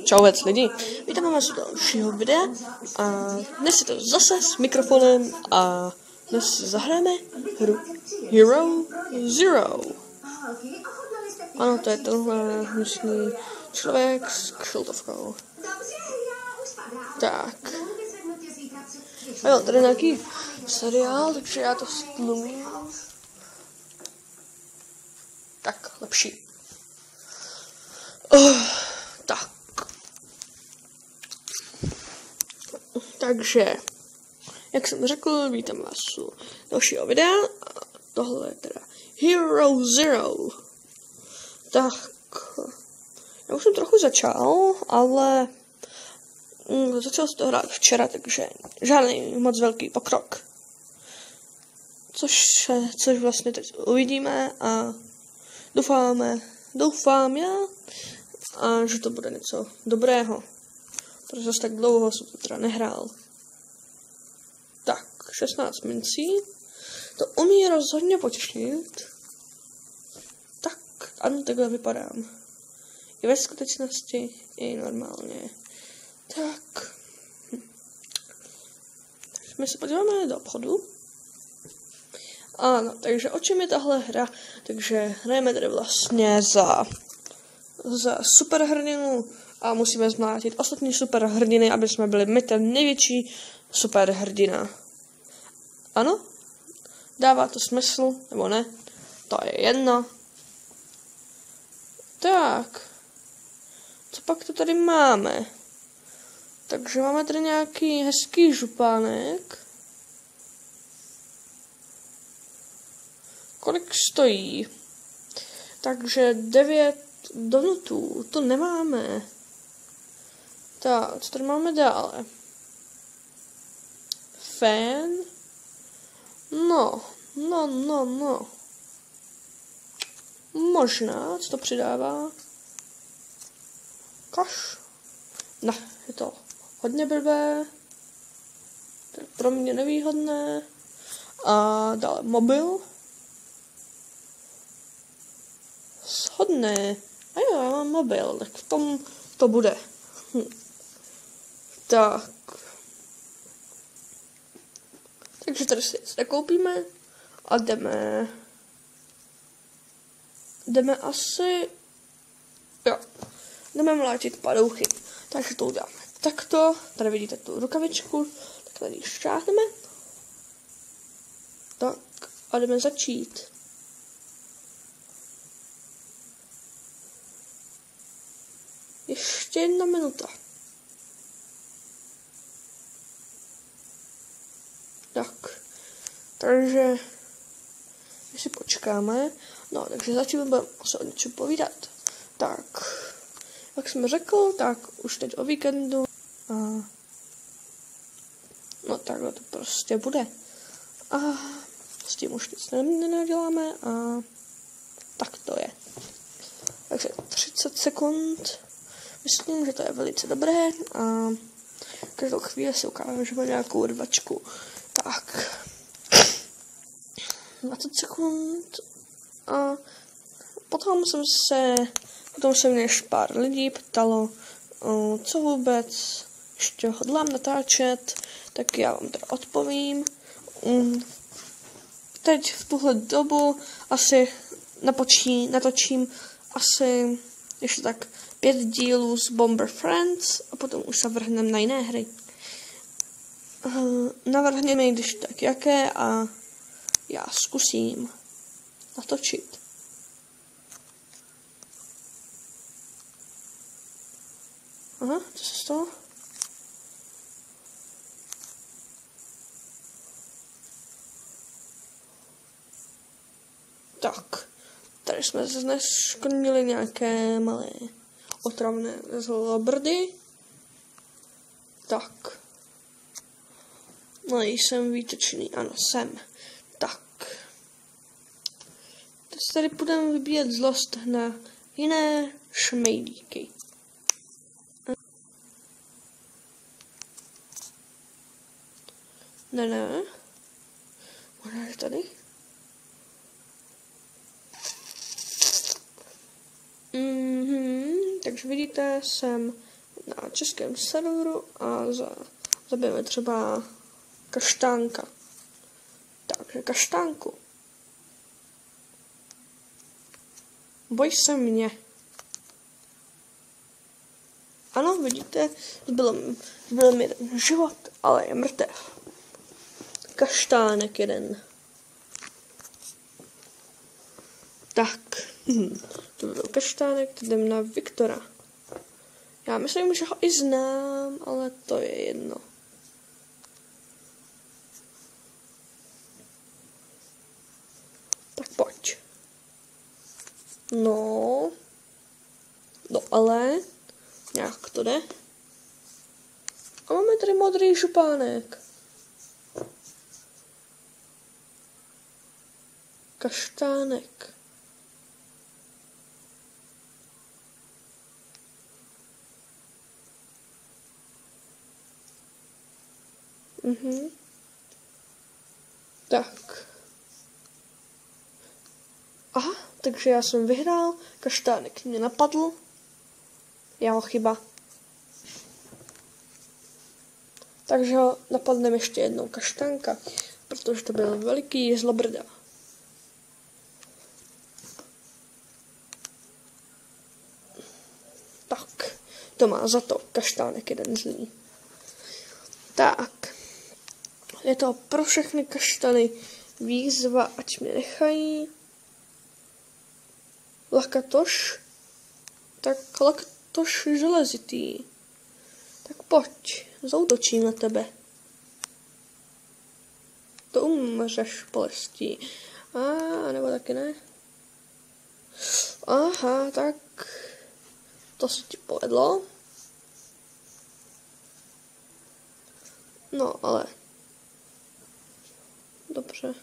Čauec lidi, vítáme vás u dalšího videa a dnes je to zase s mikrofonem a dnes zahrajeme hru Hero Zero. Ano, to je tenhle hnusný člověk s kšiltovkou. Tak. A jo, tady nějaký seriál, takže já to stlumím. Tak, lepší. Tak. Takže, jak jsem řekl, vítám vás u dalšího videa. Tohle je teda Hero Zero. Tak, já už jsem trochu začal, ale začal jsem to hrát včera, takže žádný moc velký pokrok. Což vlastně teď uvidíme a doufám já, a že to bude něco dobrého. Protože zase tak dlouho jsem to teda nehrál. Tak, 16 mincí. To umí rozhodně počít. Tak, ano, takhle vypadám. I ve skutečnosti, i normálně. Tak. Takže my se podíváme do obchodu. Ano, takže o čem je tahle hra? Takže hrajeme tady vlastně za superhrdinu a musíme zmlátit ostatní superhrdiny, aby jsme byli my ten největší superhrdina. Ano? Dává to smysl, nebo ne? To je jedno. Tak. Co pak to tady máme? Takže máme tady nějaký hezký župánek. Kolik stojí? Takže 9 donutů, to nemáme. Tak, co tady máme dále? Fan? No. Možná, co to přidává? Kaš? Ne, je to hodně blbé. To je pro mě nevýhodné. A dále mobil. Shodné. A jo, já mám mobil, tak v tom to bude. Tak. Takže tady si nakoupíme a jdeme asi, jo, jdeme mlátit padouchy. Takže to uděláme takto, tady vidíte tu rukavičku, tak tady šťáhneme. Tak a jdeme začít. Ještě 1 minuta. Tak. Takže my si počkáme. No, takže začít budeme se o něčem povídat. Tak. Jak jsem řekl, tak už teď o víkendu. A no takhle to prostě bude. A s tím už nic nenaděláme a tak to je. Takže 30 sekund. Myslím, že to je velice dobré a každou chvíli si ukážeme nějakou rvačku. Tak. 20 sekund a potom se mě pár lidí ptalo, co vůbec ještě hodlám natáčet, tak já vám teda odpovím. Teď v tuhle dobu asi natočím asi ještě tak 5 dílů z Bomber Friends a potom už se vrhneme na jiné hry. Navrhněme mi když tak jaké a já zkusím natočit. Aha, co se stalo? Tak, tady jsme dnes měli nějaké malé otravné zlobrdy. Tak. No, jsem výtečný, ano, jsem. Tak. Teď tady budeme vybíjet zlost na jiné šmejdíky. Ne. Možná, že tady. Takže vidíte, jsem na českém serveru a zabijeme třeba kaštánka. Takže kaštánku. Boj se mě. Ano, vidíte, zbyl mi jeden život, ale je mrtev. Kaštánek jeden. Tak, to byl kaštánek, teď jdem na Viktora. Já myslím, že ho i znám, ale to je jedno. Tak pojď. No ale, nějak to jde. A máme tady modrý župánek. Kaštánek. Tak. Aha, takže já jsem vyhrál, kaštánek mě napadl. Jeho chyba. Takže ho napadneme ještě jednou kaštánka, protože to byl veliký zlobrda. Tak, to má za to kaštánek jeden zlý. Tak, je to pro všechny kaštany výzva, ať mě nechají. Lakatoš, tak Lakatoš železitý. Tak pojď, zaútočím na tebe. To umřeš bolestí. A nebo taky ne. Aha, tak to se ti povedlo. No, ale dobře.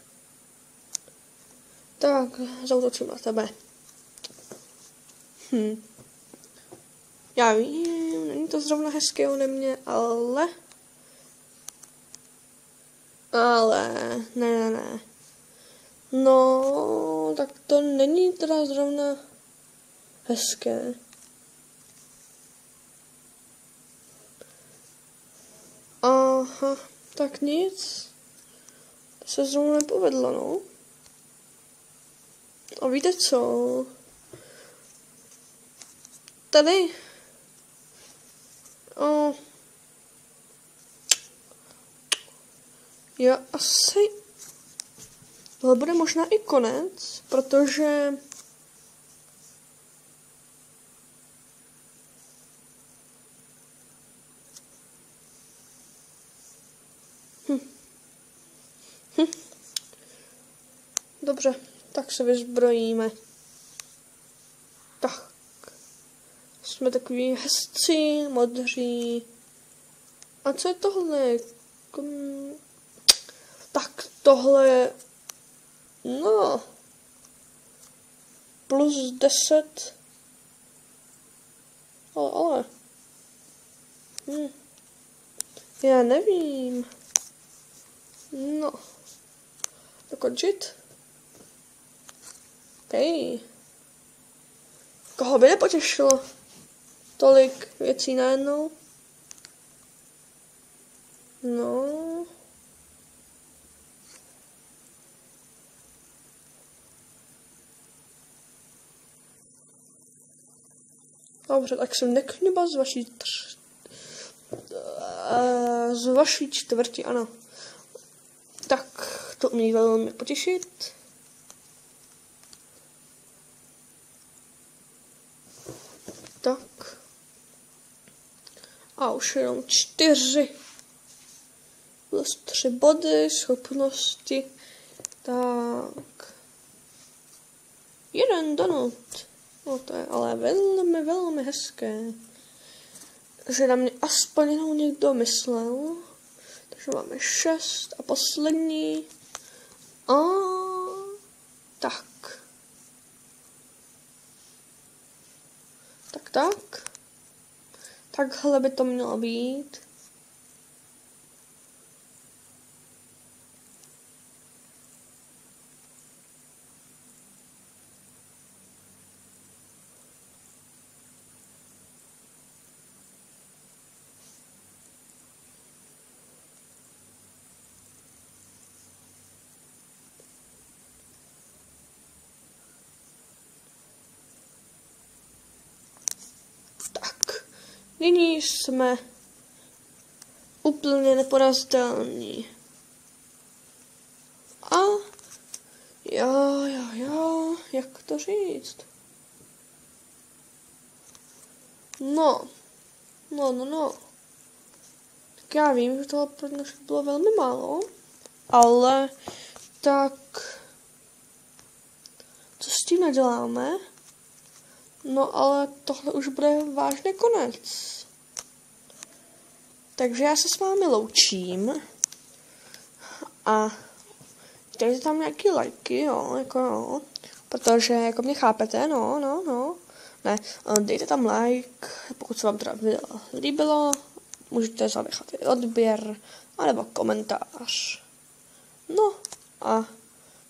Tak, zaútočím na tebe. Já vím, není to zrovna hezké ode mě, ale ne. No, tak to není teda zrovna hezké. Aha, tak nic. To se zrovna nepovedlo, no. A víte co? Tady. Já asi. Tohle bude možná i konec, protože Dobře, tak se vyzbrojíme. Tak. Jsme takový hezcí, modří. A co je tohle? Tak tohle, no, plus 10. Ale. Já nevím. No. Dokončit? Hej. Koho by nepotěšilo tolik věcí najednou? No. Dobře, tak jsem nekňuba z vaší čtvrti, ano. Tak, to mě velmi potěšit. Tak. A už jenom 4. Plus 3 body, schopnosti. Tak. 1 donut. No to je ale velmi hezké. Že na mě aspoň jenom někdo myslel. Takže máme 6 a poslední. Tak. Tak. Takhle by to mělo být. Nyní jsme úplně neporazitelní. A jo, jak to říct? No. Tak já vím, že toho pro dnešek bylo velmi málo, ale tak co s tím neděláme? No ale tohle už bude vážně konec. Takže já se s vámi loučím a dejte tam nějaký lajky, jo, protože jako mě chápete, no. Ne, dejte tam like, pokud se vám teda video líbilo, můžete zanechat i odběr, anebo komentář. No a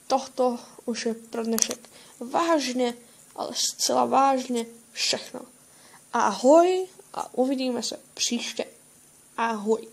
tohle už je pro dnešek vážně, ale zcela vážně všechno. Ahoj a uvidíme se příště. Ahoj.